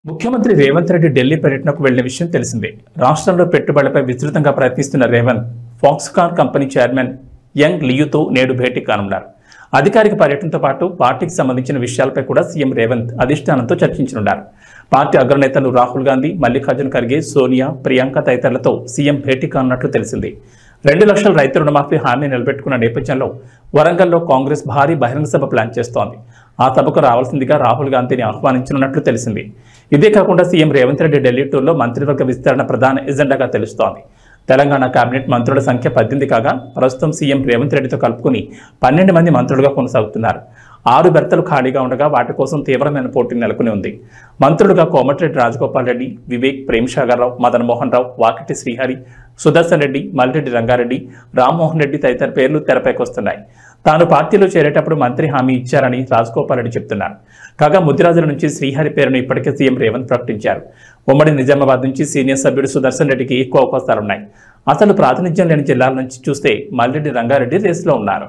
ముఖ్యమంత్రి రేవంత్ రెడ్డి ఢిల్లీ పర్యటనకు వెళ్లిన విషయం తెలిసిందే. రాష్ట్రంలో పెట్టుబడులపై విస్తృతంగా ప్రయత్నిస్తున్న Revanth Foxconn company chairman Young లియూతో నేడు భేటీ కానున్నారు. అధికారిక పర్యటనతో పాటు పార్టీకి సంబంధించిన విషయాలపై కూడా సీఎం రేవంత్ అధిష్టానంతో చర్చించనున్నారు. పార్టీ అగ్రనేతలు రాహుల్ గాంధీ, మల్లికార్జున ఖర్గే, సోనియా, ప్రియాంక తదితరులతో సీఎం భేటీ కానున్నట్లు తెలిసింది. 2 లక్షల రైతు రుణమాఫీ హామీ నిలబెట్టుకున్న నేపథ్యంలో వరంగల్లో కాంగ్రెస్ భారీ బహిరంగ సభ ప్లాన్ చేస్తోంది. ఆ సభకు రావాల్సిందిగా రాహుల్ గాంధీని ఆహ్వానించనున్నట్లు తెలిసింది. ఇదే కాకుండా సీఎం రేవంత్ రెడ్డి ఢిల్లీ టూర్లో మంత్రివర్గ విస్తరణ ప్రధాన ఎజెండాగా తెలుస్తోంది. తెలంగాణ కేబినెట్ మంత్రుల సంఖ్య 18 కాగా ప్రస్తుతం సీఎం రేవంత్ రెడ్డితో కలుపుకుని 12 మంది మంత్రులుగా కొనసాగుతున్నారు. 6 బెర్తలు ఖాళీగా ఉండగా వాటి కోసం తీవ్రమైన పోటీ నెలకొని ఉంది. మంత్రులుగా కోమటిరెడ్డి రాజగోపాల్ రెడ్డి, వివేక్, ప్రేమ్సాగర్రావు, మదన్ మోహన్ రావు, వాకిటి శ్రీహరి, సుదర్శన్ రెడ్డి, మల్రెడ్డి రంగారెడ్డి, రామ్మోహన్ రెడ్డి తదితర పేర్లు తెరపైకొస్తున్నాయి. తాను పార్టీలో చేరేటప్పుడు మంత్రి హామీ ఇచ్చారని రాజగోపాల్ రెడ్డి చెప్తున్నారు. కాగా ముద్దిరాజుల నుంచి శ్రీహరి పేరును ఇప్పటికే సీఎం రేవంత్ ప్రకటించారు. ఉమ్మడి నిజామాబాద్ నుంచి సీనియర్ సభ్యుడు సుదర్శన్ రెడ్డికి ఎక్కువ అవకాశాలున్నాయి. అసలు ప్రాతినిధ్యం లేని జిల్లాల నుంచి చూస్తే మల్రెడ్డి రంగారెడ్డి రేసులో ఉన్నారు.